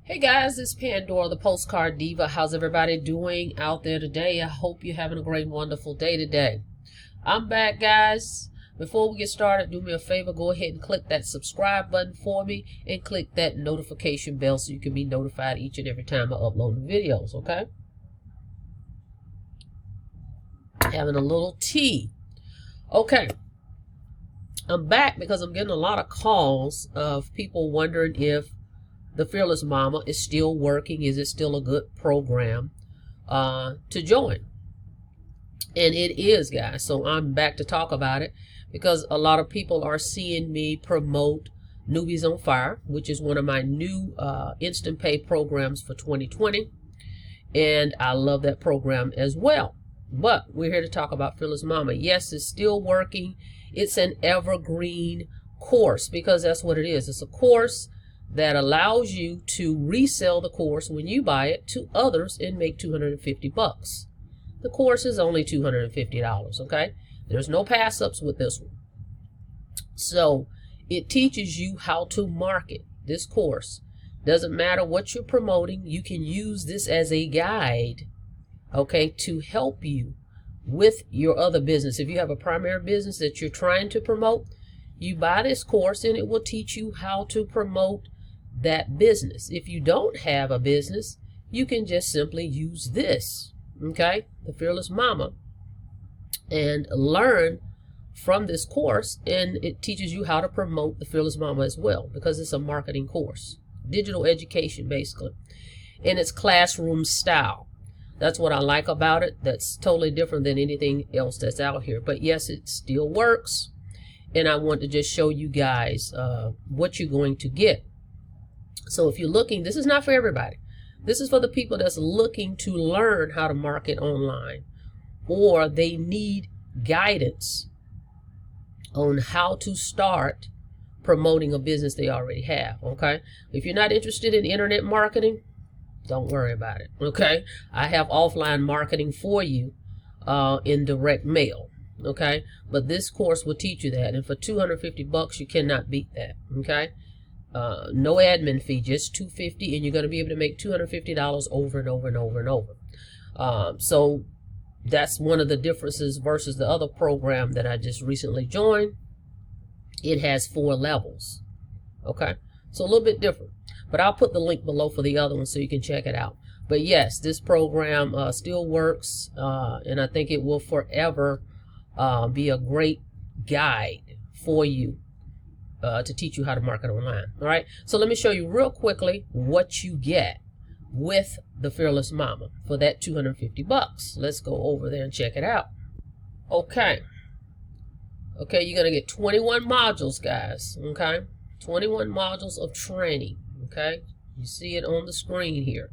Hey guys, it's Pandora, the Postcard Diva. How's everybody doing out there today? I hope you're having a great, wonderful day today. I'm back, guys. Before we get started, do me a favor, go ahead and click that subscribe button for me and click that notification bell so you can be notified each and every time I upload the videos, okay? Having a little tea. Okay. I'm back because I'm getting a lot of calls of people wondering if the Fearless Mama is still working. Is it still a good program to join? And it is, guys. So I'm back to talk about it because a lot of people are seeing me promote Newbies on Fire, which is one of my new instant pay programs for 2020. And I love that program as well. But we're here to talk about Fearless Mama. Yes, it's still working. It's an evergreen course because that's what it is. It's a course that allows you to resell the course when you buy it to others and make $250. The course is only $250, okay? There's no pass-ups with this one. So it teaches you how to market this course. Doesn't matter what you're promoting, you can use this as a guide, okay, to help you with your other business. If you have a primary business that you're trying to promote, you buy this course and it will teach you how to promote that business. If you don't have a business, you can just simply use this, okay, the Fearless Mama, and learn from this course, and it teaches you how to promote the Fearless Mama as well because it's a marketing course, digital education basically, and it's classroom style. That's what I like about it. That's totally different than anything else that's out here. But yes, it still works, and I want to just show you guys what you're going to get. So if you're looking, this is not for everybody. This is for the people that's looking to learn how to market online, or they need guidance on how to start promoting a business they already have, okay? If you're not interested in internet marketing, don't worry about it, okay? I have offline marketing for you in direct mail, okay? But this course will teach you that, and for $250, you cannot beat that, okay? No admin fee, just $250, and you're going to be able to make $250 over and over and over and over. So that's one of the differences versus the other program that I just recently joined. It has 4 levels, okay? So a little bit different, but I'll put the link below for the other one so you can check it out. But yes, this program still works, and I think it will forever be a great guide for you to teach you how to market online. All right, so let me show you real quickly what you get with the Fearless Mama for that $250. Let's go over there and check it out. Okay, you're gonna get 21 modules, guys. Okay, 21 modules of training. Okay, you see it on the screen here.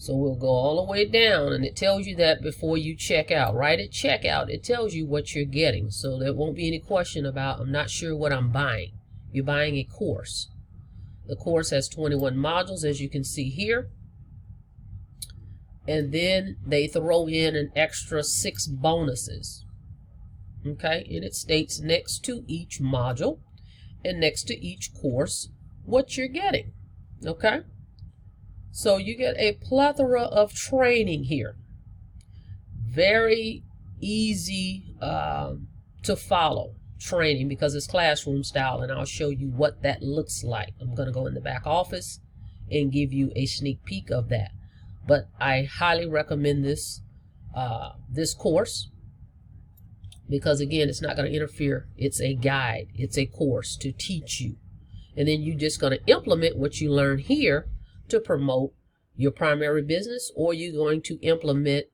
So we'll go all the way down, and it tells you that before you check out. Right at checkout, it tells you what you're getting. So there won't be any question about, I'm not sure what I'm buying. You're buying a course. The course has 21 modules, as you can see here. And then they throw in an extra 6 bonuses. Okay, and it states next to each module and next to each course what you're getting. Okay. So you get a plethora of training here. Very easy to follow training because it's classroom style, and I'll show you what that looks like. I'm going to go in the back office and give you a sneak peek of that. But I highly recommend this this course because, again, it's not going to interfere. It's a guide. It's a course to teach you. And then you're just going to implement what you learn here to promote your primary business, or you're going to implement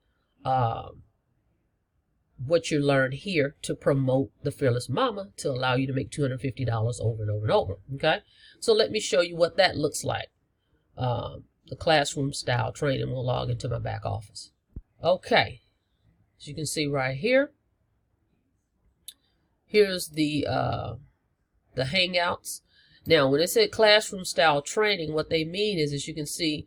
what you learned here to promote the Fearless Mama to allow you to make $250 over and over and over. Okay, so let me show you what that looks like. The classroom style training. Will log into my back office. Okay, as you can see right here, here's the Hangouts. Now, when they say classroom style training, what they mean is, as you can see,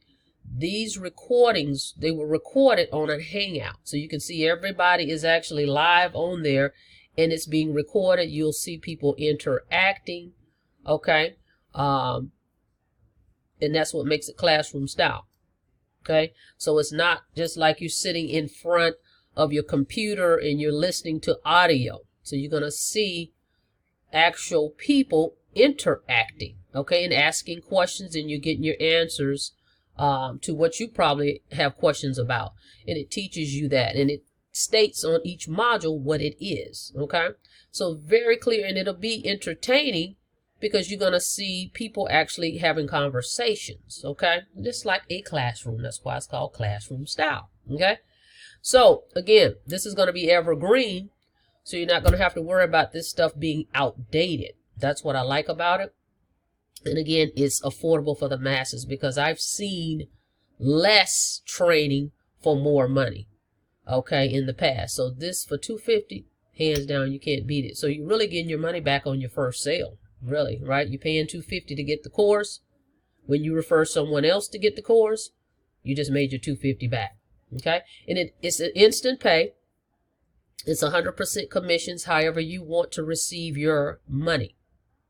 these recordings, they were recorded on a Hangout. So you can see everybody is actually live on there, and it's being recorded. You'll see people interacting, okay? And that's what makes it classroom style. Okay, so it's not just like you're sitting in front of your computer and you're listening to audio. So you're going to see actual people interacting, okay, and asking questions, and you're getting your answers to what you probably have questions about. And it teaches you that, and it states on each module what it is, okay? So very clear, and it'll be entertaining because you're going to see people actually having conversations, okay? Just like a classroom. That's why it's called classroom style, okay? So again, this is going to be evergreen, so you're not going to have to worry about this stuff being outdated. That's what I like about it. And again, it's affordable for the masses because I've seen less training for more money, okay, in the past. So this for $250, hands down, you can't beat it. So you're really getting your money back on your first sale, really, right? You're paying $250 to get the course. When you refer someone else to get the course, you just made your $250 back, okay? And it's an instant pay. It's 100% commissions, however you want to receive your money.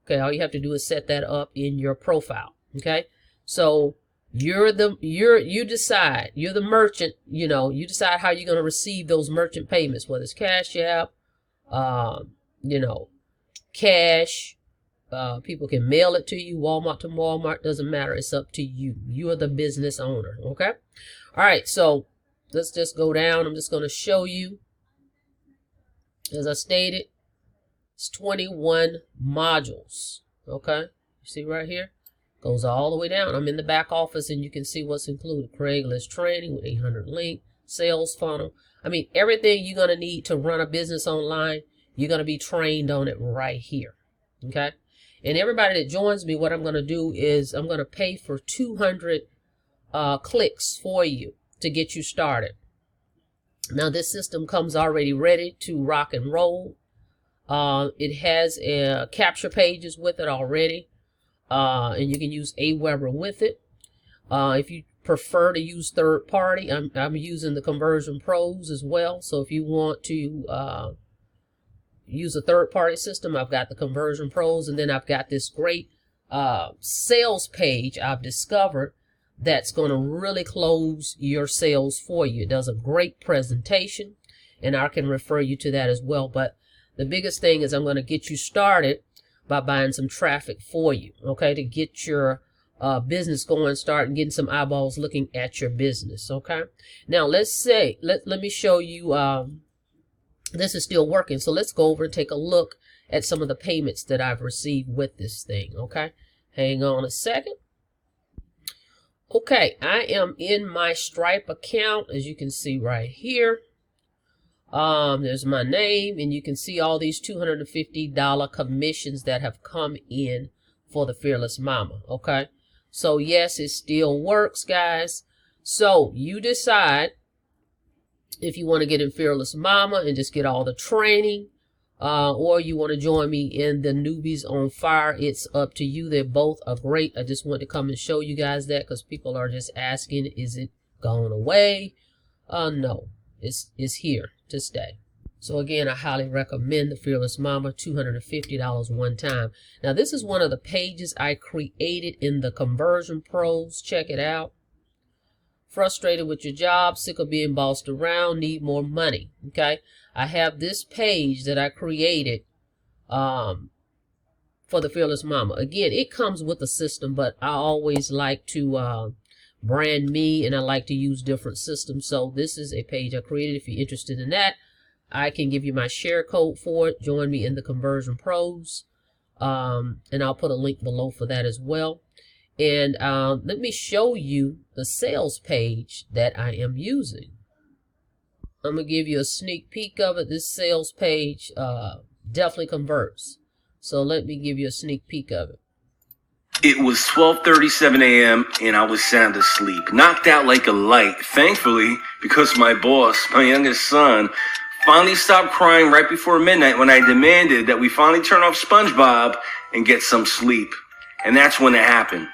Okay, all you have to do is set that up in your profile. Okay, so you decide, you're the merchant, you decide how you're going to receive those merchant payments, whether it's Cash App, cash, people can mail it to you, Walmart to Walmart, doesn't matter. It's up to you. You are the business owner. Okay, all right, so let's just go down. I'm just going to show you, as I stated, it's 21 modules, okay? You see right here? Goes all the way down. I'm in the back office, and you can see what's included. Craigslist training with 800 link, sales funnel. I mean, everything you're going to need to run a business online, you're going to be trained on it right here, okay? And everybody that joins me, what I'm going to do is I'm going to pay for 200 clicks for you to get you started. Now, this system comes already ready to rock and roll. It has capture pages with it already, and you can use Aweber with it. If you prefer to use third party, I'm using the Conversion Pros as well. So if you want to use a third party system, I've got the Conversion Pros, and then I've got this great sales page I've discovered that's going to really close your sales for you. It does a great presentation, and I can refer you to that as well. But the biggest thing is I'm going to get you started by buying some traffic for you, okay, to get your business going, start and getting some eyeballs looking at your business, okay? Now, let's say, let me show you, this is still working. So let's go over and take a look at some of the payments that I've received with this thing, okay? Hang on a second. Okay, I am in my Stripe account, as you can see right here. There's my name, and you can see all these $250 commissions that have come in for the Fearless Mama, okay? So yes, it still works, guys. So you decide if you want to get in Fearless Mama and just get all the training, or you want to join me in the Newbies On Fire. It's up to you. They both are great. I just wanted to come and show you guys that because people are just asking, is it gone away? No, it's here to stay. So again, I highly recommend the Fearless Mama, $250 one time. Now, this is one of the pages I created in the Conversion Pros. Check it out. Frustrated with your job, sick of being bossed around, need more money. Okay, I have this page that I created for the Fearless Mama. Again, it comes with a system, but I always like to brand me, and I like to use different systems. So this is a page I created. If you're interested in that, I can give you my share code for it. Join me in the Conversion Pros, and I'll put a link below for that as well. And let me show you the sales page that I am using. I'm going to give you a sneak peek of it. This sales page definitely converts. So let me give you a sneak peek of it. It was 12:37 a.m. and I was sound asleep, knocked out like a light. Thankfully, because my boss, my youngest son, finally stopped crying right before midnight when I demanded that we finally turn off SpongeBob and get some sleep. And that's when it happened.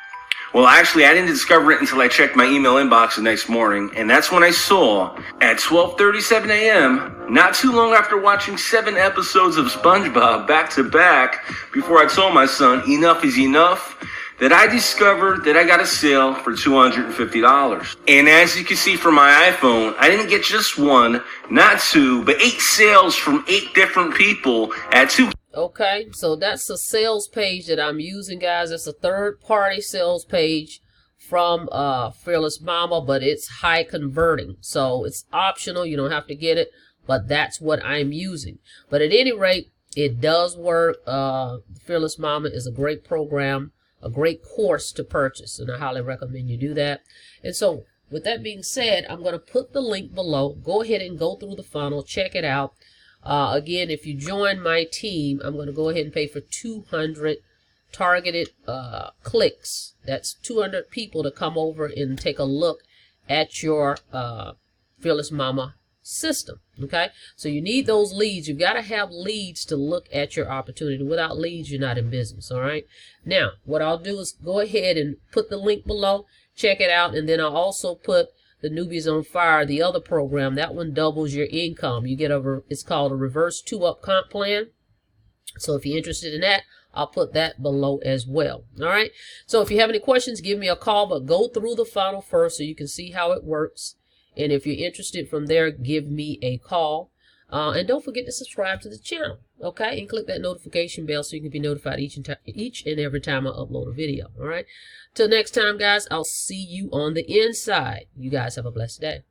Well, actually, I didn't discover it until I checked my email inbox the next morning, and that's when I saw, at 12:37 a.m., not too long after watching 7 episodes of SpongeBob back to back, before I told my son, enough is enough, that I discovered that I got a sale for $250. And as you can see from my iPhone, I didn't get just one, not two, but 8 sales from 8 different people at 2. Okay, so that's a sales page that I'm using, guys. It's a third-party sales page from Fearless Momma, but it's high converting. So it's optional. You don't have to get it, but that's what I'm using. But at any rate, it does work. Fearless Momma is a great program, a great course to purchase, and I highly recommend you do that. And so with that being said, I'm going to put the link below. Go ahead and go through the funnel, check it out. Again, if you join my team, I'm going to go ahead and pay for 200 targeted clicks. That's 200 people to come over and take a look at your Fearless Momma system. Okay, so you need those leads. You've got to have leads to look at your opportunity. Without leads, you're not in business. All right, now what I'll do is go ahead and put the link below, check it out, and then I'll also put the Newbies on Fire, the other program. That one doubles your income. You get it's called a reverse 2-up comp plan. So if you're interested in that, I'll put that below as well. All right, so if you have any questions, give me a call, but go through the funnel first so you can see how it works. And if you're interested from there, give me a call. And don't forget to subscribe to the channel, okay? And click that notification bell so you can be notified each and every time I upload a video, all right? Till next time, guys, I'll see you on the inside. You guys have a blessed day.